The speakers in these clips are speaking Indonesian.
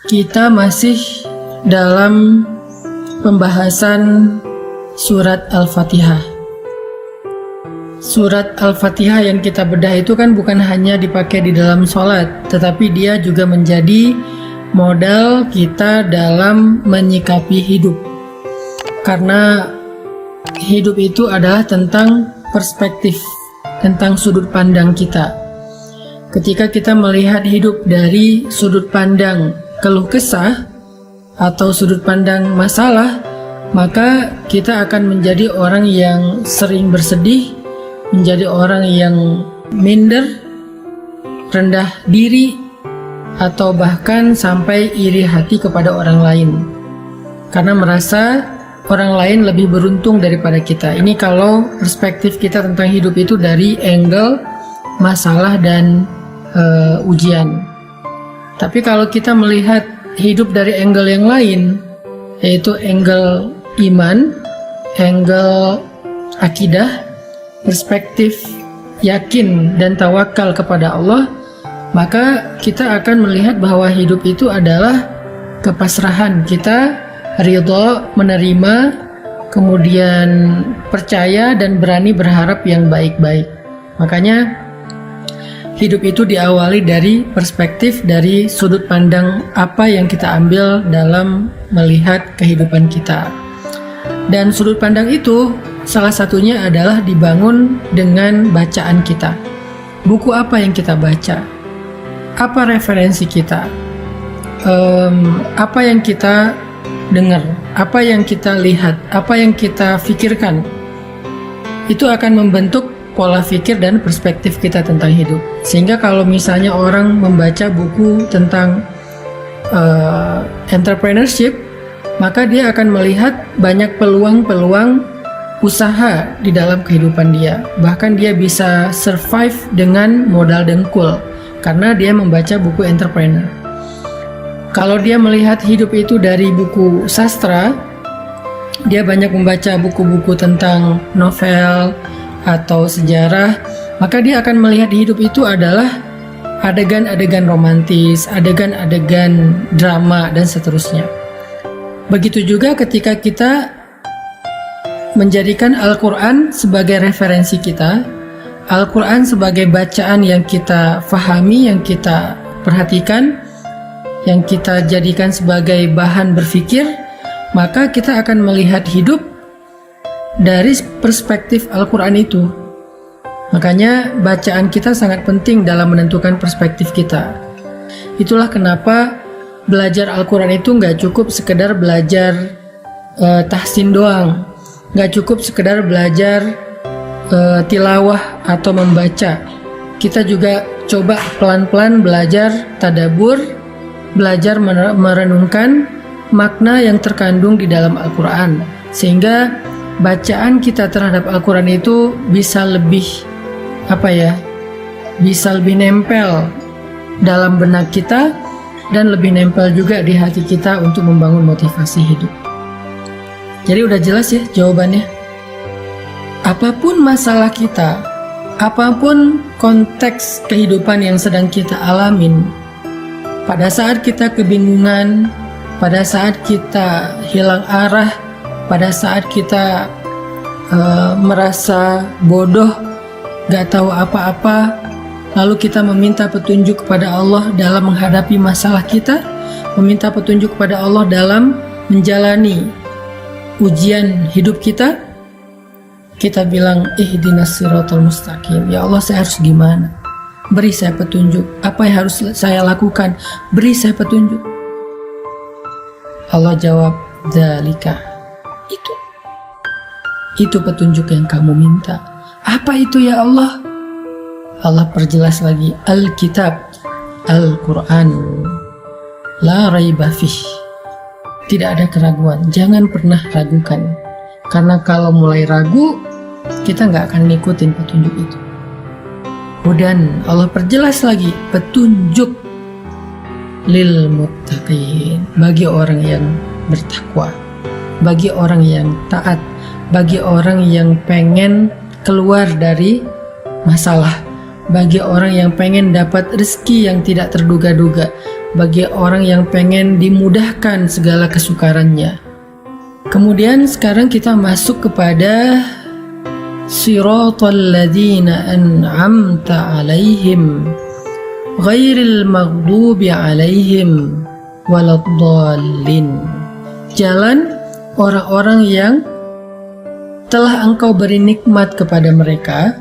Kita masih dalam pembahasan surat Al-Fatihah. Surat Al-Fatihah yang kita bedah itu kan bukan hanya dipakai di dalam sholat, tetapi dia juga menjadi modal kita dalam menyikapi hidup. Karena hidup itu adalah tentang perspektif, tentang sudut pandang kita. Ketika kita melihat hidup dari sudut pandang keluh kesah atau sudut pandang masalah, maka kita akan menjadi orang yang sering bersedih, menjadi orang yang minder, rendah diri, atau bahkan sampai iri hati kepada orang lain karena merasa orang lain lebih beruntung daripada kita. Ini kalau perspektif kita tentang hidup itu dari angle masalah dan ujian. Tapi kalau kita melihat hidup dari angle yang lain, yaitu angle iman, angle akidah, perspektif yakin dan tawakal kepada Allah, maka kita akan melihat bahwa hidup itu adalah kepasrahan kita, ridho, menerima, kemudian percaya dan berani berharap yang baik-baik. Makanya hidup itu diawali dari perspektif, dari sudut pandang apa yang kita ambil dalam melihat kehidupan kita. Dan sudut pandang itu salah satunya adalah dibangun dengan bacaan kita. Buku apa yang kita baca? Apa referensi kita? Apa yang kita dengar? Apa yang kita lihat? Apa yang kita pikirkan? Itu akan membentuk pola pikir dan perspektif kita tentang hidup. Sehingga kalau misalnya orang membaca buku tentang entrepreneurship, maka dia akan melihat banyak peluang-peluang usaha di dalam kehidupan dia. Bahkan dia bisa survive dengan modal dengkul karena dia membaca buku entrepreneur. Kalau dia melihat hidup itu dari buku sastra, dia banyak membaca buku-buku tentang novel atau sejarah, maka dia akan melihat hidup itu adalah adegan-adegan romantis, adegan-adegan drama, dan seterusnya. Begitu juga ketika kita menjadikan Al-Quran sebagai referensi kita, Al-Quran sebagai bacaan yang kita fahami, yang kita perhatikan, yang kita jadikan sebagai bahan berpikir, maka kita akan melihat hidup dari perspektif Al-Quran itu. Makanya bacaan kita sangat penting dalam menentukan perspektif kita. Itulah kenapa belajar Al-Quran itu nggak cukup sekedar belajar tahsin doang, nggak cukup sekedar belajar tilawah atau membaca. Kita juga coba pelan-pelan belajar tadabbur, belajar merenungkan makna yang terkandung di dalam Al-Quran, sehingga bacaan kita terhadap Al-Quran itu bisa lebih bisa lebih nempel dalam benak kita dan lebih nempel juga di hati kita untuk membangun motivasi hidup. Jadi udah jelas ya jawabannya. Apapun masalah kita, apapun konteks kehidupan yang sedang kita alamin, pada saat kita kebingungan, pada saat kita hilang arah, pada saat kita merasa bodoh, gak tahu apa-apa, lalu kita meminta petunjuk kepada Allah dalam menghadapi masalah kita, meminta petunjuk kepada Allah dalam menjalani ujian hidup kita, kita bilang ihdinas siratal mustaqim. Ya Allah, saya harus gimana? Beri saya petunjuk. Apa yang harus saya lakukan? Beri saya petunjuk. Allah jawab, dzalika, itu petunjuk yang kamu minta. Apa itu ya Allah? Allah perjelas lagi, Al-Kitab, Al-Quran, la raiba fih. Tidak ada keraguan, jangan pernah ragukan. Karena kalau mulai ragu, kita nggak akan ngikutin petunjuk itu. Kemudian Allah perjelas lagi, petunjuk lil muttaqin, bagi orang yang bertakwa, bagi orang yang taat, bagi orang yang pengen keluar dari masalah, bagi orang yang pengen dapat rezeki yang tidak terduga-duga, bagi orang yang pengen dimudahkan segala kesukarannya. Kemudian sekarang kita masuk kepada siratal ladzina an'amta alaihim ghairil maghdubi alaihim waladdallin. Jalan orang-orang yang telah Engkau beri nikmat kepada mereka,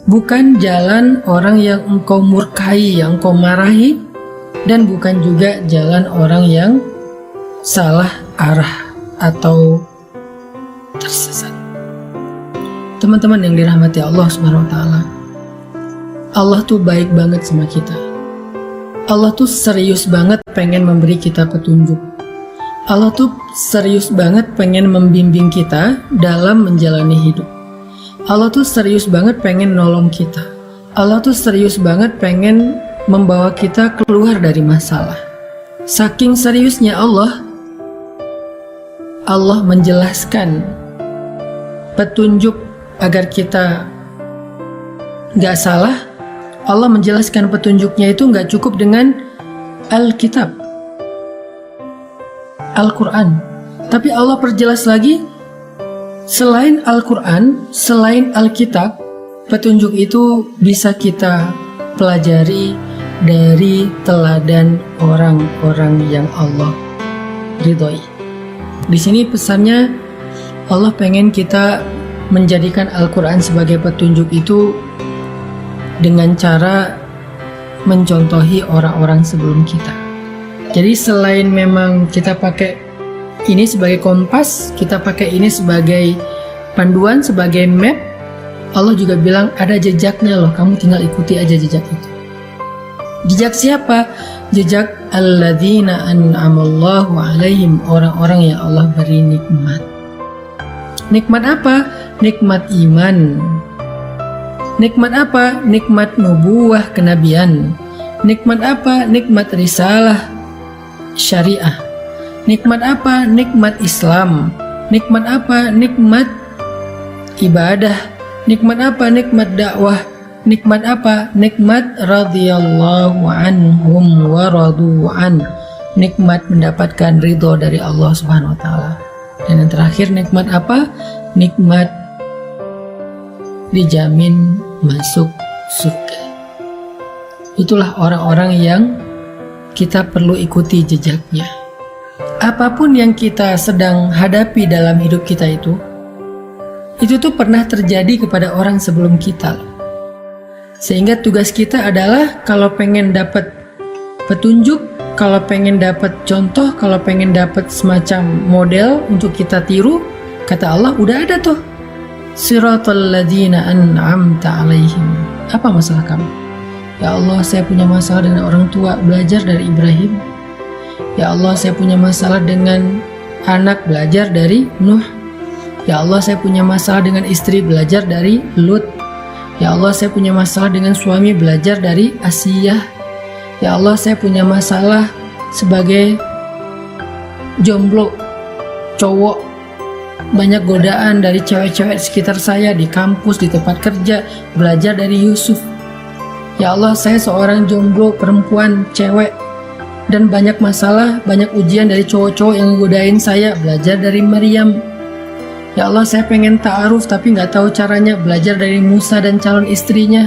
bukan jalan orang yang Engkau murkai, yang Engkau marahi, dan bukan juga jalan orang yang salah arah atau tersesat. Teman-teman yang dirahmati Allah Subhanahu wa taala, Allah tuh baik banget sama kita. Allah tuh serius banget pengen memberi kita petunjuk. Allah tuh serius banget pengen membimbing kita dalam menjalani hidup. Allah tuh serius banget pengen nolong kita. Allah tuh serius banget pengen membawa kita keluar dari masalah. Saking seriusnya Allah menjelaskan petunjuk agar kita gak salah. Allah menjelaskan petunjuknya itu gak cukup dengan Alkitab, Al-Quran, tapi Allah perjelas lagi, selain Al-Quran, selain Alkitab, petunjuk itu bisa kita pelajari dari teladan orang-orang yang Allah ridhoi. Di sini pesannya, Allah pengen kita menjadikan Al-Quran sebagai petunjuk itu dengan cara mencontohi orang-orang sebelum kita. Jadi selain memang kita pakai ini sebagai kompas, kita pakai ini sebagai panduan, sebagai map, Allah juga bilang ada jejaknya loh, kamu tinggal ikuti aja jejak itu. Jejak siapa? Jejak alladzina an'amallahu alaihim, orang-orang yang Allah beri nikmat. Nikmat apa? Nikmat iman. Nikmat apa? Nikmat nubuwah kenabian. Nikmat apa? Nikmat risalah syariah. Nikmat apa? Nikmat Islam. Nikmat apa? Nikmat ibadah. Nikmat apa? Nikmat dakwah. Nikmat apa? Nikmat radhiyallahu anhum wa radu'an. Nikmat mendapatkan ridho dari Allah Subhanahu wa taala. Dan yang terakhir, nikmat apa? Nikmat dijamin masuk surga. Itulah orang-orang yang kita perlu ikuti jejaknya. Apapun yang kita sedang hadapi dalam hidup kita itu tuh pernah terjadi kepada orang sebelum kita. Sehingga tugas kita adalah kalau pengen dapat petunjuk, kalau pengen dapat contoh, kalau pengen dapat semacam model untuk kita tiru, kata Allah udah ada tuh. Siratal ladzina an'amta alaihim. Apa masalah kamu? Ya Allah, saya punya masalah dengan orang tua, belajar dari Ibrahim. Ya Allah, saya punya masalah dengan anak, belajar dari Nuh. Ya Allah, saya punya masalah dengan istri, belajar dari Lut. Ya Allah, saya punya masalah dengan suami, belajar dari Asiyah. Ya Allah, saya punya masalah sebagai jomblo, cowok, banyak godaan dari cewek-cewek sekitar saya, di kampus, di tempat kerja, belajar dari Yusuf. Ya Allah, saya seorang jomblo, perempuan, cewek, dan banyak masalah, banyak ujian dari cowok-cowok yang godain saya, belajar dari Maryam. Ya Allah, saya pengen ta'aruf tapi nggak tahu caranya, belajar dari Musa dan calon istrinya.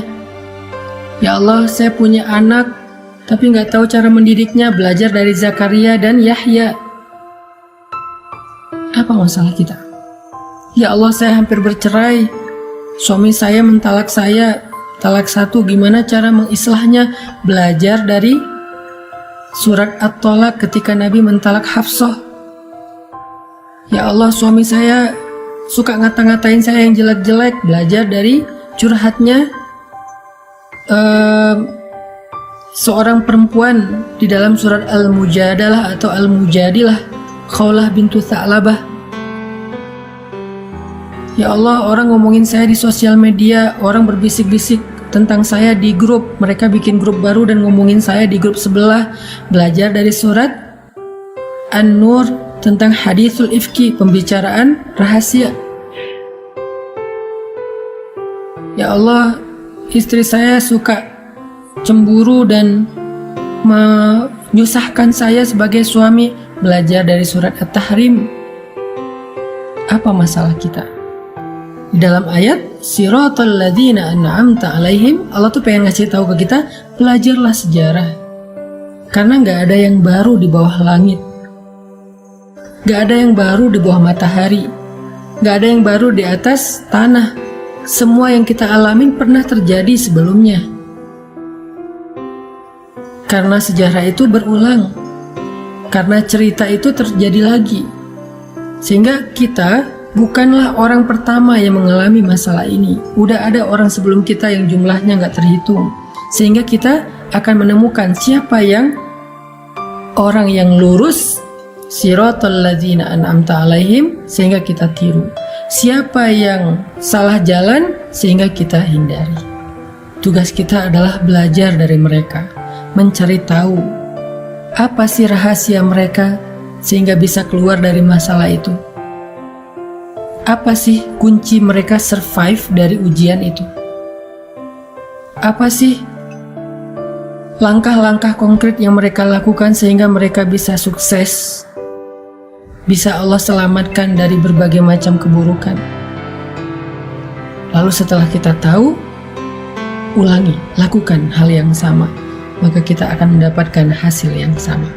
Ya Allah, saya punya anak tapi nggak tahu cara mendidiknya, belajar dari Zakaria dan Yahya. Apa masalah kita? Ya Allah, saya hampir bercerai, suami saya mentalak saya, talak satu, gimana cara mengislahnya? Belajar dari surat At-Tolak ketika Nabi mentalak Hafsah. Ya Allah, suami saya suka ngata-ngatain saya yang jelek-jelek, belajar dari curhatnya seorang perempuan di dalam surat Al-Mujadalah atau Al-Mujadilah, Khawlah bintu Tha'labah. Ya Allah, orang ngomongin saya di sosial media, orang berbisik-bisik tentang saya di grup, mereka bikin grup baru dan ngomongin saya di grup sebelah, belajar dari surat An-Nur tentang hadithul ifki, pembicaraan rahasia. Ya Allah, istri saya suka cemburu dan menyusahkan saya sebagai suami, belajar dari surat At-Tahrim. Apa masalah kita? Di dalam ayat Siratal ladzina an'amta alaihim, Allah tuh pengen ngasih tahu ke kita, belajarlah sejarah. Karena gak ada yang baru di bawah langit, gak ada yang baru di bawah matahari, gak ada yang baru di atas tanah. Semua yang kita alamin pernah terjadi sebelumnya. Karena sejarah itu berulang, karena cerita itu terjadi lagi, sehingga kita bukanlah orang pertama yang mengalami masalah ini. Udah ada orang sebelum kita yang jumlahnya gak terhitung, sehingga kita akan menemukan siapa yang orang yang lurus, Siratal ladzina an'amta alaihim, sehingga kita tiru. Siapa yang salah jalan, sehingga kita hindari. Tugas kita adalah belajar dari mereka, mencari tahu apa sih rahasia mereka sehingga bisa keluar dari masalah itu. Apa sih kunci mereka survive dari ujian itu? Apa sih langkah-langkah konkret yang mereka lakukan sehingga mereka bisa sukses, bisa Allah selamatkan dari berbagai macam keburukan? Lalu setelah kita tahu, ulangi, lakukan hal yang sama, maka kita akan mendapatkan hasil yang sama.